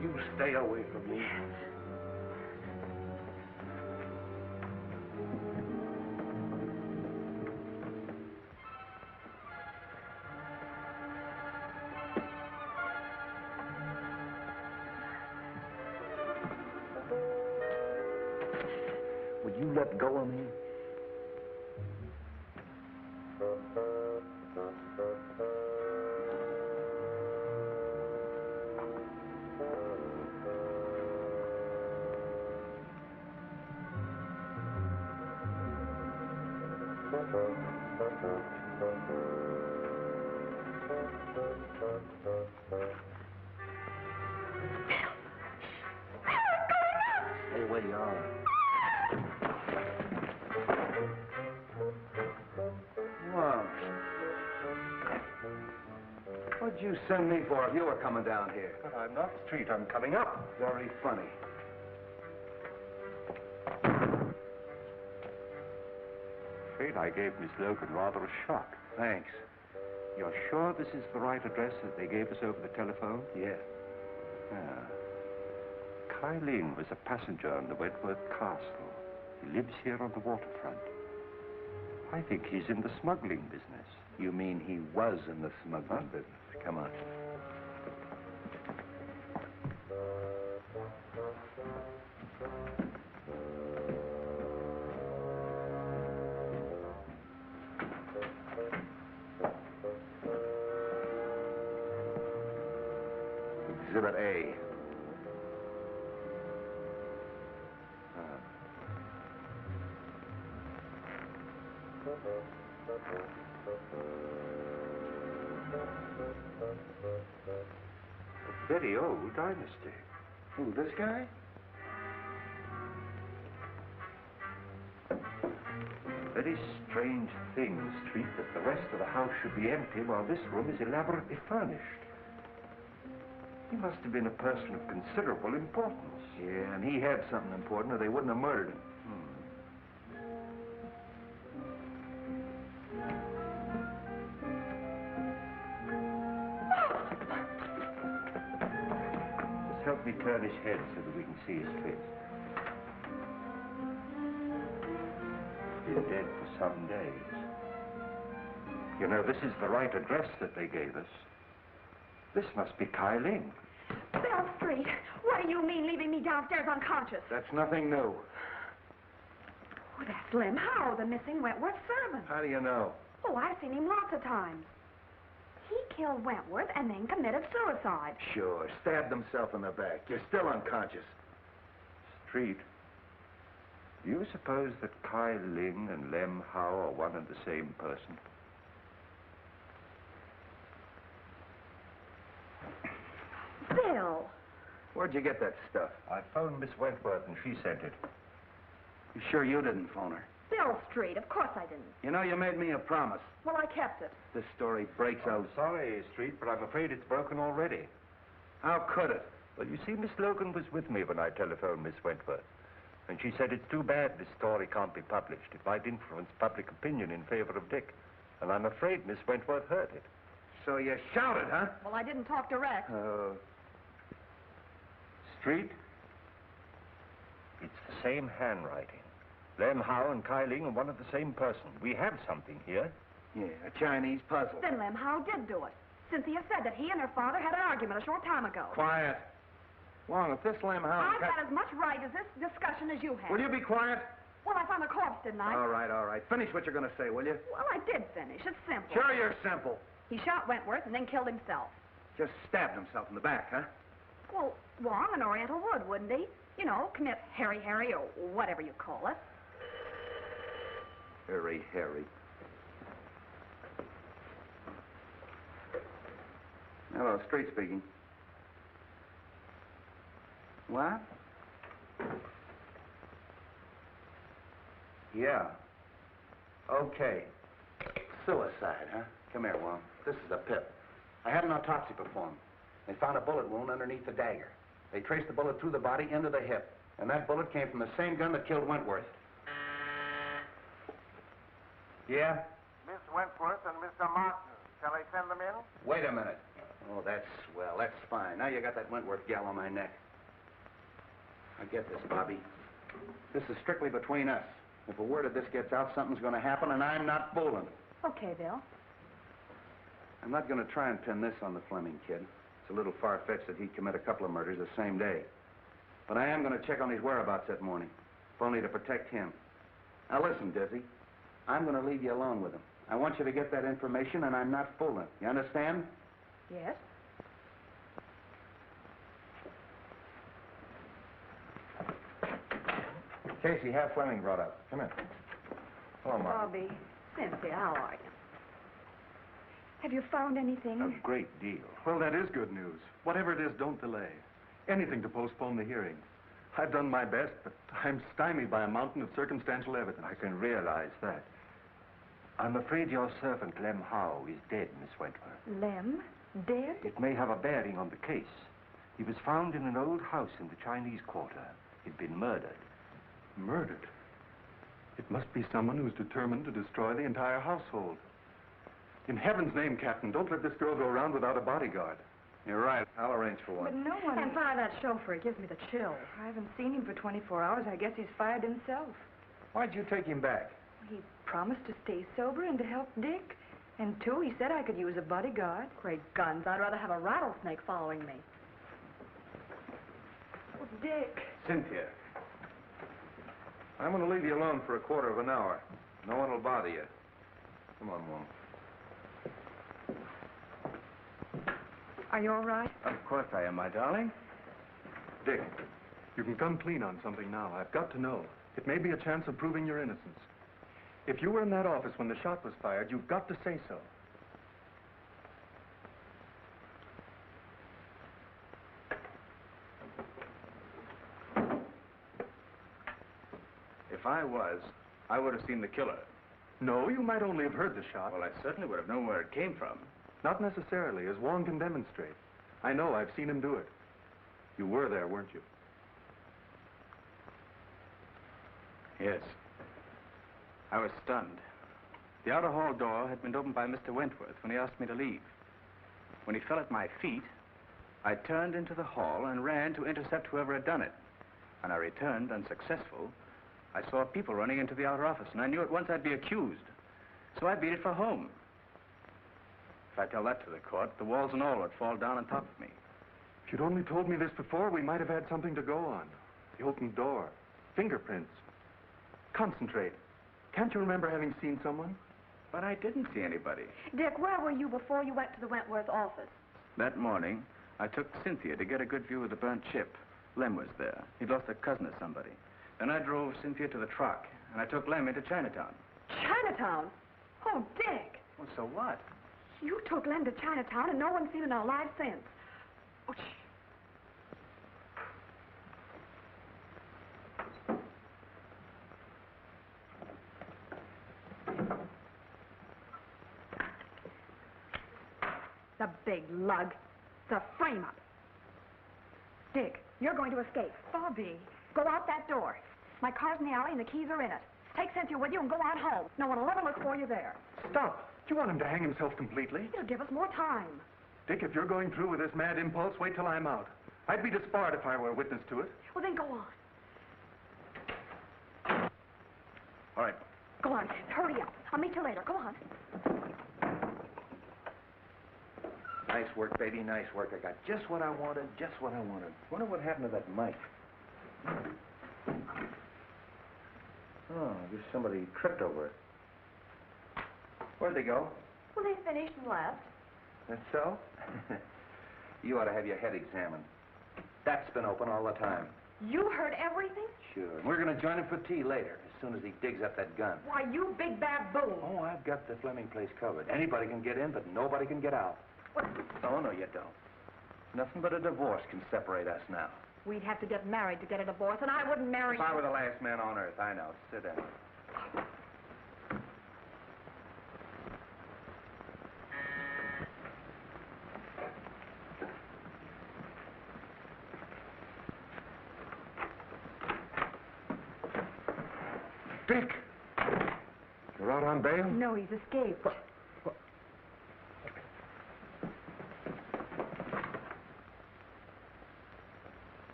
You stay away from me. Would you let go of me? Stay where you are. Wow. What'd you send me for if you were coming down here? But I'm not Street. I'm coming up. Very funny. Afraid I gave Miss Logan rather a shock. Thanks. You're sure this is the right address that they gave us over the telephone? Yeah. Kai Ling was a passenger on the Wentworth Castle. He lives here on the waterfront. I think he's in the smuggling business. You mean he was in the smuggling business? Come on. Exhibit A. A very old dynasty. Who, this guy? Very strange thing, Street, that the rest of the house should be empty while this room is elaborately furnished. He must have been a person of considerable importance. Yeah, and he had something important or they wouldn't have murdered him. Just help me turn his head so that we can see his face. He's dead for some days. You know, this is the right address that they gave us. This must be Kai Ling. Bell Street, what do you mean leaving me downstairs unconscious? That's nothing new. Oh, that's Lem Howe, the missing Wentworth servant. How do you know? Oh, I've seen him lots of times. He killed Wentworth and then committed suicide. Sure, stabbed himself in the back. You're still unconscious. Street, do you suppose that Kai Ling and Lem Howe are one and the same person? Bill! Where'd you get that stuff? I phoned Miss Wentworth and she sent it. You sure you didn't phone her? Bill Street. Of course I didn't. You know, you made me a promise. Well, I kept it. This story breaks I'm out. sorry, Street, but I'm afraid it's broken already. How could it? Well, you see, Miss Logan was with me when I telephoned Miss Wentworth. And she said it's too bad this story can't be published. It might influence public opinion in favor of Dick. And I'm afraid Miss Wentworth heard it. So you shouted, huh? Well, I didn't talk direct. Street? It's the same handwriting. Lem Howe and Kai Ling are one of the same person. We have something here. Yeah, a Chinese puzzle. Then Lem Howe did do it. Cynthia said that he and her father had an argument a short time ago. Quiet. Long, if this Lem Howe... I've got as much right as this discussion as you have. Will you be quiet? Well, I found the corpse, didn't I? All right. Finish what you're going to say, will you? Well, I did finish. It's simple. Sure you're simple. He shot Wentworth and then killed himself. Just stabbed himself in the back, huh? Well, Wong and Oriental would, wouldn't he? You know, commit Harry or whatever you call it. Harry. Hello, Street speaking. What? Yeah. Okay. Suicide, huh? Come here, Wong. This is a pip. I had an autopsy performed. They found a bullet wound underneath the dagger. They traced the bullet through the body into the hip. And that bullet came from the same gun that killed Wentworth. Yeah? Miss Wentworth and Mr. Martin. Shall I send them in? Wait a minute. Oh, that's swell. That's fine. Now you got that Wentworth gal on my neck. I get this, Bobby. This is strictly between us. If a word of this gets out, something's going to happen, and I'm not fooling. Okay, Bill. I'm not going to try and pin this on the Fleming kid. It's a little far-fetched that he'd commit a couple of murders the same day. But I am going to check on his whereabouts that morning, if only to protect him. Now listen, Dizzy. I'm going to leave you alone with him. I want you to get that information, and I'm not fooling. You understand? Yes? Casey, have Fleming brought up. Come in. Hello, Mark. Bobby, Cynthia, how are you? Have you found anything? A great deal. Well, that is good news. Whatever it is, don't delay. Anything to postpone the hearing. I've done my best, but I'm stymied by a mountain of circumstantial evidence. I can realize that. I'm afraid your servant, Lem Howe, is dead, Miss Wentworth. Lem? Dead? It may have a bearing on the case. He was found in an old house in the Chinese Quarter. He'd been murdered. Murdered? It must be someone who's determined to destroy the entire household. In heaven's name, Captain, don't let this girl go around without a bodyguard. You're right. I'll arrange for one. But no one... And fire that chauffeur. It gives me the chill. I haven't seen him for 24 hours. I guess he's fired himself. Why'd you take him back? He promised to stay sober and to help Dick. And two, he said I could use a bodyguard. Great guns. I'd rather have a rattlesnake following me. Oh, Dick. Cynthia. I'm going to leave you alone for a quarter of an hour. No one will bother you. Come on, Wong. Are you all right? Of course I am, my darling. Dick, you can come clean on something now. I've got to know. It may be a chance of proving your innocence. If you were in that office when the shot was fired, you've got to say so. If I was, I would have seen the killer. No, you might only have heard the shot. Well, I certainly would have known where it came from. Not necessarily, as Wong can demonstrate. I know, I've seen him do it. You were there, weren't you? Yes. I was stunned. The outer hall door had been opened by Mr. Wentworth when he asked me to leave. When he fell at my feet, I turned into the hall and ran to intercept whoever had done it. When I returned, unsuccessful, I saw people running into the outer office, and I knew at once I'd be accused. So I beat it for home. If I tell that to the court, the walls and all would fall down on top of me. If you'd only told me this before, we might have had something to go on. The open door, fingerprints. Concentrate. Can't you remember having seen someone? But I didn't see anybody. Dick, where were you before you went to the Wentworth office? That morning, I took Cynthia to get a good view of the burnt ship. Lem was there. He'd lost a cousin or somebody. Then I drove Cynthia to the truck, and I took Lem into Chinatown. Chinatown? Oh, Dick. Well, so what? You took Lem to Chinatown, and no one's seen him alive since. Oh, The big lug. The frame-up. Dick, you're going to escape. Bobby. Go out that door. My car's in the alley and the keys are in it. Take Cynthia with you and go on home. No one will ever look for you there. Stop. Do you want him to hang himself completely? It'll give us more time. Dick, if you're going through with this mad impulse, wait till I'm out. I'd be disbarred if I were a witness to it. Well, then go on. All right. Go on. Hurry up. I'll meet you later. Go on. Nice work, baby, nice work. I got just what I wanted, just what I wanted. Wonder what happened to that mic. Oh, I guess somebody tripped over it. Where'd they go? Well, they finished and left. That's so? You ought to have your head examined. That's been open all the time. You heard everything? Sure. And we're going to join him for tea later, as soon as he digs up that gun. Why, you big baboon. Oh, I've got the Fleming place covered. Anybody can get in, but nobody can get out. What? Oh, no, you don't. Nothing but a divorce can separate us now. We'd have to get married to get a divorce, and I wouldn't marry If I were the last man on earth, I know. Sit down. Dick! You're out on bail? No, he's escaped.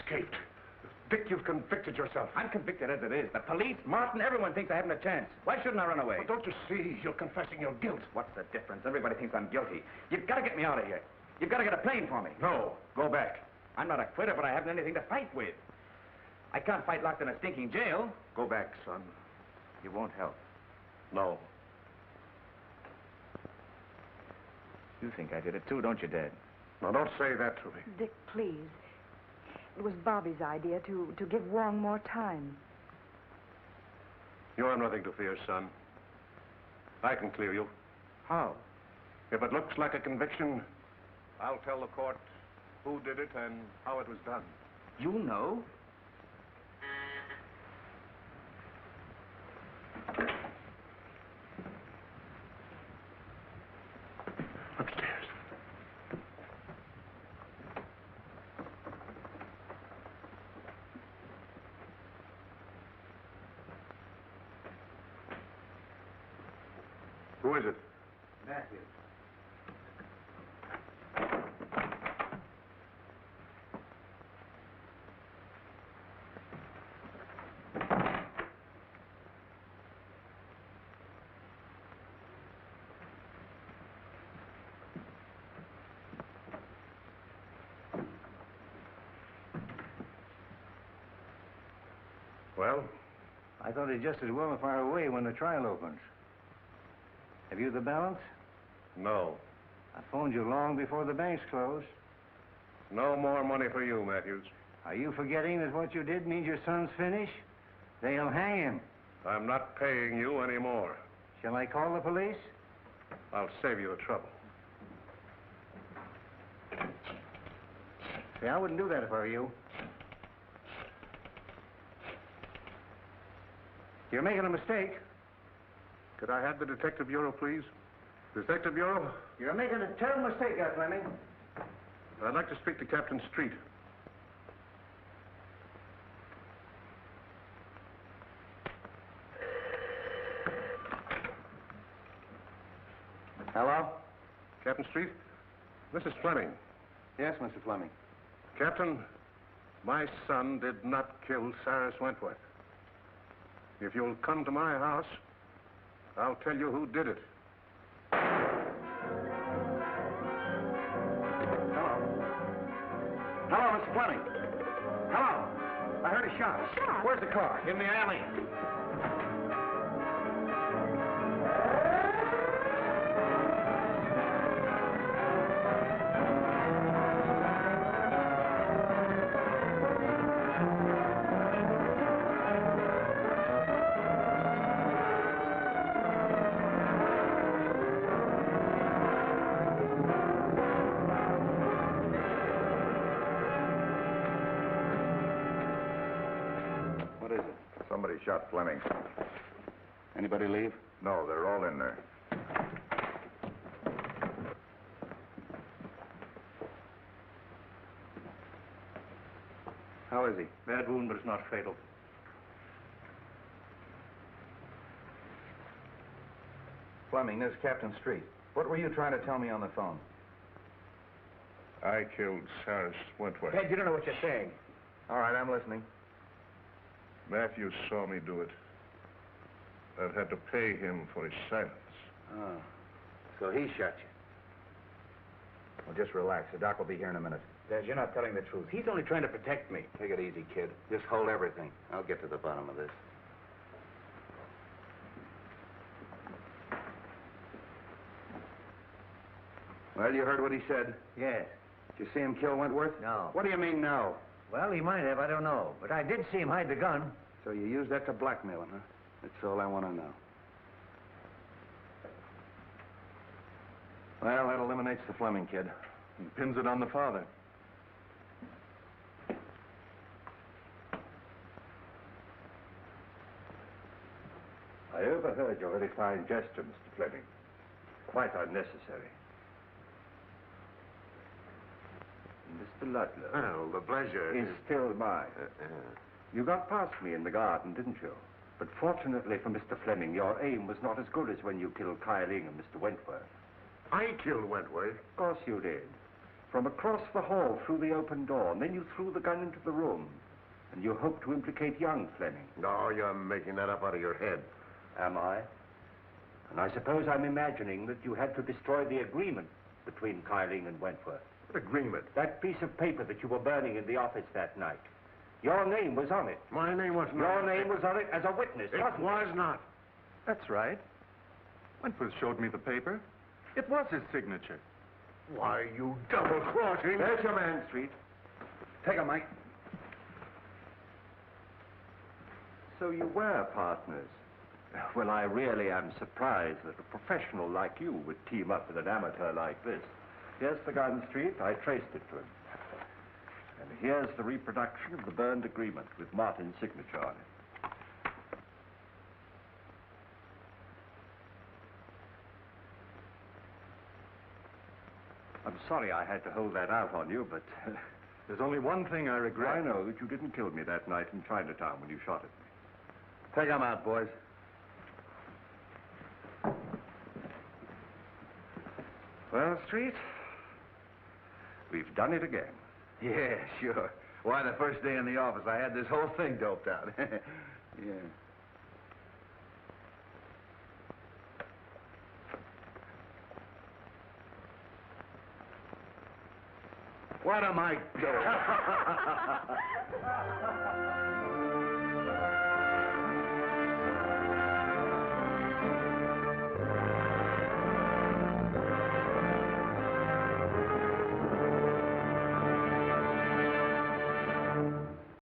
Escaped. Dick, you've convicted yourself. I'm convicted as it is. The police, Martin, everyone thinks I haven't a chance. Why shouldn't I run away? But don't you see? You're confessing your guilt. What's the difference? Everybody thinks I'm guilty. You've got to get me out of here. You've got to get a plane for me. No. Go back. I'm not a quitter, but I haven't anything to fight with. I can't fight locked in a stinking jail. Go back, son. You won't help. No. You think I did it too, don't you, Dad? Now, don't say that to me. Dick, please. It was Bobby's idea to give Wong more time. You have nothing to fear, son. I can clear you. How? If it looks like a conviction, I'll tell the court who did it and how it was done. You know? Upstairs. Who is it? Matthew. Well? I thought he'd just as well fire away when the trial opens. Have you the balance? No. I phoned you long before the banks closed. No more money for you, Matthews. Are you forgetting that what you did means your son's finished? They'll hang him. I'm not paying you anymore. Shall I call the police? I'll save you the trouble. See, I wouldn't do that if I were you. You're making a mistake. Could I have the Detective Bureau, please? Detective Bureau? You're making a terrible mistake, Fleming. I'd like to speak to Captain Street. Hello? Captain Street? This is Fleming. Yes, Mr. Fleming. Captain, my son did not kill Cyrus Wentworth. If you'll come to my house, I'll tell you who did it. Hello, Mr. Fleming. Hello. I heard a shot. A shot? Where's the car? In the alley. shot Fleming. Anybody leave? No, they're all in there. How is he? Bad wound, but it's not fatal. Fleming, this is Captain Street. What were you trying to tell me on the phone? I killed Cyrus Wentworth. Ted, you don't know what you're saying. All right, I'm listening. Matthews saw me do it. I've had to pay him for his silence. Oh. So he shot you. Well, just relax. The doc will be here in a minute. Des, you're not telling the truth. He's only trying to protect me. Take it easy, kid. Just hold everything. I'll get to the bottom of this. Well, you heard what he said. Yes. Did you see him kill Wentworth? No. What do you mean, no? Well, he might have, I don't know. But I did see him hide the gun. So you used that to blackmail him, huh? That's all I want to know. Well, that eliminates the Fleming kid. And pins it on the father. I overheard your very fine gesture, Mr. Fleming. Quite unnecessary. Mr. Ludlow. Well, the pleasure is still mine. You got past me in the garden, didn't you? But fortunately for Mr. Fleming, your aim was not as good as when you killed Keiling and Mr. Wentworth. I killed Wentworth. Of course you did. From across the hall through the open door, and then you threw the gun into the room. And you hoped to implicate young Fleming. No, you're making that up out of your head. Am I? And I suppose I'm imagining that you had to destroy the agreement between Keiling and Wentworth. What agreement? That piece of paper that you were burning in the office that night. Your name was on it. My name was not. Your name was on it as a witness, It was not. That's right. Wentworth showed me the paper. It was his signature. Why, you double-crossing... There's your man, Street. Take him, Mike. So you were partners. Well, I really am surprised that a professional like you would team up with an amateur like this. Here's the gun, Street. I traced it to him. And here's the reproduction of the burned agreement with Martin's signature on it. I'm sorry I had to hold that out on you, but... There's only one thing I regret. I know that you didn't kill me that night in Chinatown when you shot at me. Take him out, boys. Well, Street, we've done it again. Yeah, sure. Why, the first day in the office, I had this whole thing doped out. Yeah. What am I doing?